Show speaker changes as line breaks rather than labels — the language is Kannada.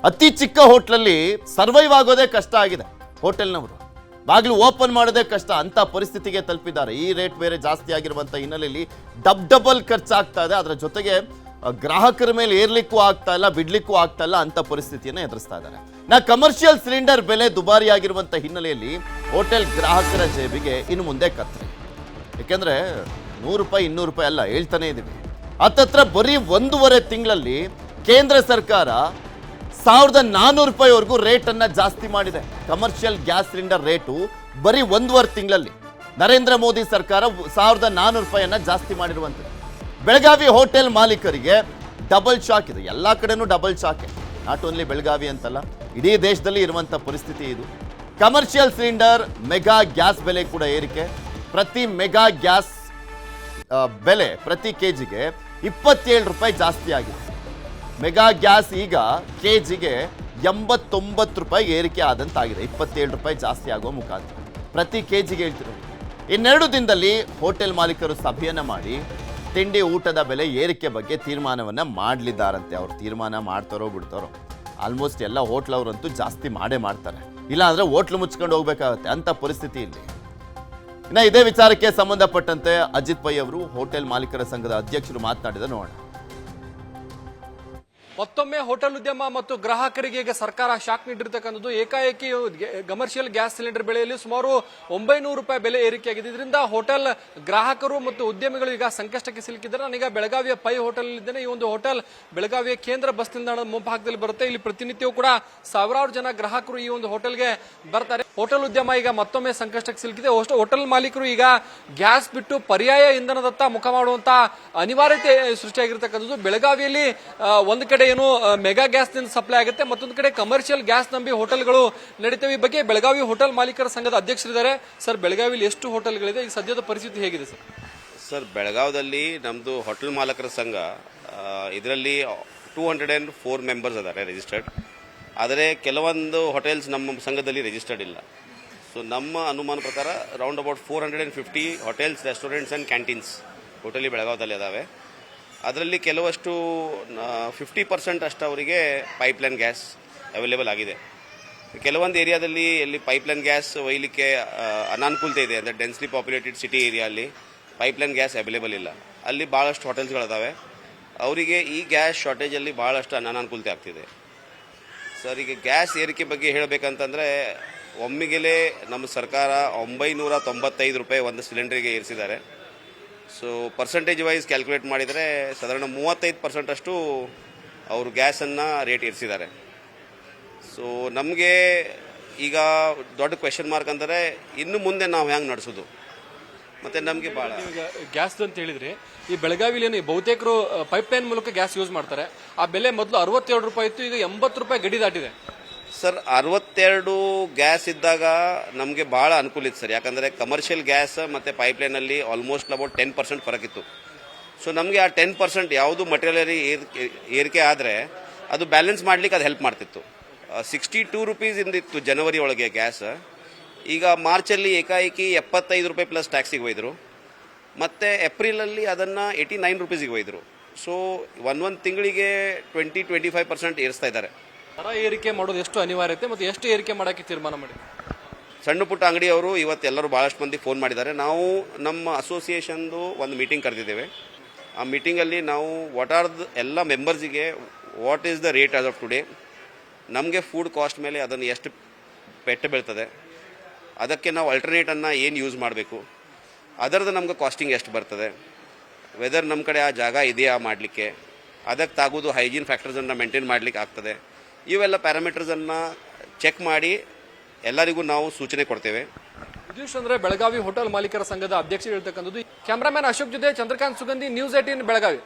ಅತಿ ಚಿಕ್ಕ ಹೋಟ್ಲಲ್ಲಿ ಸರ್ವೈವ್ ಆಗೋದೇ ಕಷ್ಟ ಆಗಿದೆ. ಹೋಟೆಲ್ನವರು ಬಾಗಿಲು ಓಪನ್ ಮಾಡೋದೇ ಕಷ್ಟ ಅಂತ ಪರಿಸ್ಥಿತಿಗೆ ತಲುಪಿದ್ದಾರೆ. ಈ ರೇಟ್ ಬೇರೆ ಜಾಸ್ತಿ ಆಗಿರುವಂಥ ಹಿನ್ನೆಲೆಯಲ್ಲಿ ಡಬಲ್ ಖರ್ಚಾಗ್ತಾ ಇದೆ. ಅದರ ಜೊತೆಗೆ ಗ್ರಾಹಕರ ಮೇಲೆ ಏರ್ಲಿಕ್ಕೂ ಆಗ್ತಾ ಇಲ್ಲ, ಬಿಡ್ಲಿಕ್ಕೂ ಆಗ್ತಾ ಇಲ್ಲ ಅಂತ ಪರಿಸ್ಥಿತಿಯನ್ನು ಎದುರಿಸ್ತಾ ಇದ್ದಾರೆ. ಕಮರ್ಷಿಯಲ್ ಸಿಲಿಂಡರ್ ಬೆಲೆ ದುಬಾರಿ ಆಗಿರುವಂಥ ಹಿನ್ನೆಲೆಯಲ್ಲಿ ಹೋಟೆಲ್ ಗ್ರಾಹಕರ ಜೇಬಿಗೆ ಇನ್ನು ಮುಂದೆ ಕತ್ತರಿ. ಯಾಕೆಂದ್ರೆ ₹100 ₹200 ಅಲ್ಲ ಹೇಳ್ತಾನೆ ಇದೀವಿ. ಹತ್ತತ್ರ ಬರೀ 1.5 ತಿಂಗಳಲ್ಲಿ ಕೇಂದ್ರ ಸರ್ಕಾರ ₹1400 ರೇಟ್ ಅನ್ನ ಜಾಸ್ತಿ ಮಾಡಿದೆ. ಕಮರ್ಷಿಯಲ್ ಗ್ಯಾಸ್ ಸಿಲಿಂಡರ್ ರೇಟು ಬರೀ 1.5 ತಿಂಗಳಲ್ಲಿ ನರೇಂದ್ರ ಮೋದಿ ಸರ್ಕಾರ ₹1400 ಜಾಸ್ತಿ ಮಾಡಿರುವಂಥದ್ದು. ಬೆಳಗಾವಿ ಹೋಟೆಲ್ ಮಾಲೀಕರಿಗೆ ಡಬಲ್ ಶಾಕ್ ಇದೆ. ಎಲ್ಲ ಕಡೆನೂ double shock, not only Belagavi ಅಂತಲ್ಲ, ಇಡೀ ದೇಶದಲ್ಲಿ ಇರುವಂಥ ಪರಿಸ್ಥಿತಿ ಇದು. ಕಮರ್ಷಿಯಲ್ ಸಿಲಿಂಡರ್ ಮೆಗಾ ಗ್ಯಾಸ್ ಬೆಲೆ ಕೂಡ ಏರಿಕೆ. ಪ್ರತಿ ಮೆಗಾ ಗ್ಯಾಸ್ ಬೆಲೆ ಪ್ರತಿ ಕೆಜಿಗೆ ₹27 ಜಾಸ್ತಿ ಆಗಿದೆ. ಮೆಗಾ ಗ್ಯಾಸ್ ಈಗ ಕೆಜಿಗೆ ₹89 ಏರಿಕೆ ಆದಂತಾಗಿದೆ. ₹27 ಜಾಸ್ತಿ ಆಗೋ ಮುಖಾಂತರ ಪ್ರತಿ ಕೆಜಿಗೆ ಹೇಳ್ತಿರೋದು. ಇನ್ನೆರಡು ದಿನದಲ್ಲಿ ಹೋಟೆಲ್ ಮಾಲೀಕರು ಸಭೆಯನ್ನ ಮಾಡಿ ತಿಂಡಿ ಊಟದ ಬೆಲೆ ಏರಿಕೆ ಬಗ್ಗೆ ತೀರ್ಮಾನವನ್ನ ಮಾಡಲಿದ್ದಾರಂತೆ. ಅವ್ರು ತೀರ್ಮಾನ ಮಾಡ್ತಾರೋ ಬಿಡ್ತಾರೋ, ಆಲ್ಮೋಸ್ಟ್ ಎಲ್ಲ ಹೋಟ್ಲವರಂತೂ ಜಾಸ್ತಿ ಮಾಡೇ ಮಾಡ್ತಾರೆ. ಇಲ್ಲ ಅಂದ್ರೆ ಹೋಟ್ಲು ಮುಚ್ಕೊಂಡು ಹೋಗ್ಬೇಕಾಗತ್ತೆ ಅಂತ ಪರಿಸ್ಥಿತಿ ಇಲ್ಲಿ. ಇನ್ನು ಇದೇ ವಿಚಾರಕ್ಕೆ ಸಂಬಂಧಪಟ್ಟಂತೆ ಅಜಿತ್ ಪೈ ಅವರು ಹೋಟೆಲ್ ಮಾಲೀಕರ ಸಂಘದ ಅಧ್ಯಕ್ಷರು ಮಾತನಾಡಿದ ನೋಡೋಣ.
ಮತ್ತೊಮ್ಮೆ ಹೋಟೆಲ್ ಉದ್ಯಮ ಮತ್ತು ಗ್ರಾಹಕರಿಗೆ ಈಗ ಸರ್ಕಾರ ಶಾಕ್ ನೀಡಿರ್ತಕ್ಕಂಥದ್ದು. ಏಕಾಏಕಿ ಕಮರ್ಷಿಯಲ್ ಗ್ಯಾಸ್ ಸಿಲಿಂಡರ್ ಬೆಲೆಯಲ್ಲಿ ಸುಮಾರು ₹900 ಬೆಲೆ ಏರಿಕೆಯಾಗಿದೆ. ಇದರಿಂದ ಹೋಟೆಲ್ ಗ್ರಾಹಕರು ಮತ್ತು ಉದ್ಯಮಿಗಳು ಈಗ ಸಂಕಷ್ಟಕ್ಕೆ ಸಿಲುಕಿದ್ದಾರೆ. ನಾನೀಗ ಬೆಳಗಾವಿಯ ಪೈ ಹೋಟೆಲ್ ಇದ್ದೇನೆ. ಈ ಒಂದು ಹೋಟೆಲ್ ಬೆಳಗಾವಿಯ ಕೇಂದ್ರ ಬಸ್ ನಿಲ್ದಾಣದ ಮುಂಭಾಗದಲ್ಲಿ ಬರುತ್ತೆ. ಇಲ್ಲಿ ಪ್ರತಿನಿತ್ಯವೂ ಕೂಡ ಸಾವಿರಾರು ಜನ ಗ್ರಾಹಕರು ಈ ಒಂದು ಹೋಟೆಲ್ಗೆ ಬರ್ತಾರೆ. ಹೋಟೆಲ್ ಉದ್ಯಮ ಈಗ ಮತ್ತೊಮ್ಮೆ ಸಂಕಷ್ಟಕ್ಕೆ ಸಿಲುಕಿದೆ. ಹೋಟೆಲ್ ಮಾಲೀಕರು ಈಗ ಗ್ಯಾಸ್ ಬಿಟ್ಟು ಪರ್ಯಾಯ ಇಂಧನದತ್ತ ಮುಖ ಮಾಡುವಂತ ಅನಿವಾರ್ಯತೆ ಸೃಷ್ಟಿಯಾಗಿರ್ತಕ್ಕಂಥದ್ದು. ಬೆಳಗಾವಿಯಲ್ಲಿ ಒಂದು ಕಡೆ ಏನು ಮೆಗಾ ಗ್ಯಾಸ್ ನಿಂದ ಸಪ್ಲೈ ಆಗುತ್ತೆ, ಮತ್ತೊಂದು ಕಡೆ ಕಮರ್ಷಿಯಲ್ ಗ್ಯಾಸ್ ನಂಬಿ ಹೋಟೆಲ್ಗಳು ನಡೀತವೆ. ಈ ಬಗ್ಗೆ ಬೆಳಗಾವಿ ಹೋಟೆಲ್ ಮಾಲೀಕರ ಸಂಘದ ಅಧ್ಯಕ್ಷರಿದ್ದಾರೆ. ಸರ್, ಬೆಳಗಾವಿಯಲ್ಲಿ ಎಷ್ಟು ಹೋಟೆಲ್ಗಳಿದೆ, ಈ ಸದ್ಯದ ಪರಿಸ್ಥಿತಿ ಹೇಗಿದೆ ಸರ್?
ಸರ್, ಬೆಳಗಾವದಲ್ಲಿ ನಮ್ದು ಹೋಟೆಲ್ ಮಾಲಕರ ಸಂಘ ಇದರಲ್ಲಿ 204 ಮೆಂಬರ್ಸ್ ಅದಾರೆ ರಿಜಿಸ್ಟರ್ಡ್. ಆದರೆ ಕೆಲವೊಂದು ಹೋಟೆಲ್ಸ್ ನಮ್ಮ ಸಂಘದಲ್ಲಿ ರಿಜಿಸ್ಟರ್ಡ್ ಇಲ್ಲ. ಸೊ ನಮ್ಮ ಅನುಮಾನ ಪ್ರಕಾರ round about 450 hotels, restaurants and canteens totally ಬೆಳಗಾವದಲ್ಲಿ ಅದಾವೆ. ಅದರಲ್ಲಿ ಕೆಲವಷ್ಟು 50% ಅಷ್ಟು ಅವರಿಗೆ ಪೈಪ್ಲೈನ್ ಗ್ಯಾಸ್ ಅವೈಲೇಬಲ್ ಆಗಿದೆ. ಕೆಲವೊಂದು ಏರಿಯಾದಲ್ಲಿ ಎಲ್ಲಿ ಪೈಪ್ಲೈನ್ ಗ್ಯಾಸ್ ಒಯ್ಯಲಿಕ್ಕೆ ಅನಾನುಕೂಲತೆ ಇದೆ, ಅಂದರೆ ಡೆನ್ಸ್ಲಿ ಪಾಪ್ಯುಲೇಟೆಡ್ ಸಿಟಿ ಏರಿಯಲ್ಲಿ ಪೈಪ್ಲೈನ್ ಗ್ಯಾಸ್ ಅವೈಲೇಬಲ್ ಇಲ್ಲ. ಅಲ್ಲಿ ಭಾಳಷ್ಟು ಹೋಟೆಲ್ಸ್ಗಳಿದಾವೆ. ಅವರಿಗೆ ಈ ಗ್ಯಾಸ್ ಶಾರ್ಟೇಜಲ್ಲಿ ಭಾಳಷ್ಟು ಅನಾನುಕೂಲತೆ ಆಗ್ತಿದೆ. ಸರ್, ಈಗ ಗ್ಯಾಸ್ ಏರಿಕೆ ಬಗ್ಗೆ ಹೇಳಬೇಕಂತಂದರೆ ಒಮ್ಮಿಗೆಲೇ ನಮ್ಮ ಸರ್ಕಾರ ₹995 ಒಂದು ಸಿಲಿಂಡರ್ಗೆ ಏರಿಸಿದ್ದಾರೆ. ಸೊ ಪರ್ಸೆಂಟೇಜ್ ವೈಸ್ ಕ್ಯಾಲ್ಕುಲೇಟ್ ಮಾಡಿದರೆ ಸಾಧಾರಣ 35% ಅಷ್ಟು ಅವರು ಗ್ಯಾಸನ್ನು ರೇಟ್ ಏರಿಸಿದ್ದಾರೆ. ಸೊ ನಮಗೆ ಈಗ ದೊಡ್ಡ ಕ್ವೆಶನ್ ಮಾರ್ಕ್ ಅಂದರೆ ಇನ್ನು ಮುಂದೆ ನಾವು ಹೆಂಗೆ ನಡೆಸೋದು, ಮತ್ತು ನಮಗೆ ಭಾಳ
ಗ್ಯಾಸ್ ಅಂತ ಹೇಳಿದ್ರೆ ಈ ಬೆಳಗಾವಿಲಿ ಏನು ಬಹುತೇಕರು ಪೈಪ್ಲೈನ್ ಮೂಲಕ ಗ್ಯಾಸ್ ಯೂಸ್ ಮಾಡ್ತಾರೆ. ಆ ಬೆಲೆ ಮೊದಲು ₹62 ಇತ್ತು, ಈಗ ₹80 ಗಡಿ ದಾಟಿದೆ.
ಸರ್, 62 ಗ್ಯಾಸ್ ಇದ್ದಾಗ ನಮಗೆ ಭಾಳ ಅನುಕೂಲ ಇತ್ತು ಸರ್. ಯಾಕಂದರೆ ಕಮರ್ಷಿಯಲ್ ಗ್ಯಾಸ್ ಮತ್ತು ಪೈಪ್ಲೈನಲ್ಲಿ ಆಲ್ಮೋಸ್ಟ್ ಅಬೌಟ್ 10% ಫರಕಿತ್ತು. ಸೊ ನಮಗೆ ಆ 10% ಯಾವುದು ಮಟೀರಿಯಲ್ ಏರಿಕೆ ಆದರೆ ಅದು ಬ್ಯಾಲೆನ್ಸ್ ಮಾಡಲಿಕ್ಕೆ ಅದು ಹೆಲ್ಪ್ ಮಾಡ್ತಿತ್ತು. ₹62 ಇಂದಿತ್ತು ಜನವರಿ ಒಳಗೆ ಗ್ಯಾಸ್. ಈಗ ಮಾರ್ಚಲ್ಲಿ ಏಕಾಏಕಿ ₹75 ಪ್ಲಸ್ ಟ್ಯಾಕ್ಸಿಗೆ ಒಯ್ದರು. ಮತ್ತು ಏಪ್ರಿಲಲ್ಲಿ ಅದನ್ನು ₹89 ಒಯ್ದರು. ಸೊ ಒಂದು ತಿಂಗಳಿಗೆ 20-25% ಏರಿಸ್ತಾ ಇದ್ದಾರೆ.
ದರ ಏರಿಕೆ ಮಾಡೋದು ಎಷ್ಟು ಅನಿವಾರ್ಯತೆ ಮತ್ತು ಎಷ್ಟು ಏರಿಕೆ ಮಾಡೋಕ್ಕೆ ತೀರ್ಮಾನ ಮಾಡಿ?
ಸಣ್ಣ ಪುಟ್ಟ ಅಂಗಡಿಯವರು ಇವತ್ತೆಲ್ಲರೂ ಭಾಳಷ್ಟು ಮಂದಿ ಫೋನ್ ಮಾಡಿದ್ದಾರೆ. ನಾವು ನಮ್ಮ ಅಸೋಸಿಯೇಷನ್ದು ಒಂದು ಮೀಟಿಂಗ್ ಕರೆದಿದ್ದೇವೆ. ಆ ಮೀಟಿಂಗಲ್ಲಿ ನಾವು ಎಲ್ಲ ಮೆಂಬರ್ಸಿಗೆ what is the rate as of today, ನಮಗೆ ಫುಡ್ ಕಾಸ್ಟ್ ಮೇಲೆ ಅದನ್ನು ಎಷ್ಟು ಪೆಟ್ಟು ಬೀಳ್ತದೆ, ಅದಕ್ಕೆ ನಾವು ಅಲ್ಟರ್ನೇಟನ್ನು ಏನು ಯೂಸ್ ಮಾಡಬೇಕು, ಅದರದ್ದು ನಮ್ಗೆ ಕಾಸ್ಟಿಂಗ್ ಎಷ್ಟು ಬರ್ತದೆ, ವೆದರ್ ನಮ್ಮ ಕಡೆ ಆ ಜಾಗ ಇದೆಯಾ ಮಾಡಲಿಕ್ಕೆ, ಅದಕ್ಕೆ ತಾಗೋದು ಹೈಜೀನ್ ಫ್ಯಾಕ್ಟರ್ಸನ್ನು ಮೇಂಟೈನ್ ಮಾಡಲಿಕ್ಕೆ ಆಗ್ತದೆ, ಇವೆಲ್ಲ ಪ್ಯಾರಾಮೀಟರ್ಸನ್ನು ಚೆಕ್ ಮಾಡಿ ಎಲ್ಲರಿಗೂ ನಾವು ಸೂಚನೆ ಕೊಡ್ತೇವೆ.
ವಿದ್ಯುಷ್ ಅಂದ್ರೆ ಬೆಳಗಾವಿ ಹೋಟೆಲ್ ಮಾಲೀಕರ ಸಂಘದ ಅಧ್ಯಕ್ಷರು ಹೇಳ್ತಕ್ಕಂಥದ್ದು. ಕ್ಯಾಮರಾಮನ್ ಅಶೋಕ್ ಜೊತೆ ಚಂದ್ರಕಾಂತ್ ಸುಗಂಧಿ, ನ್ಯೂಸ್ 18 ಬೆಳಗಾವಿ.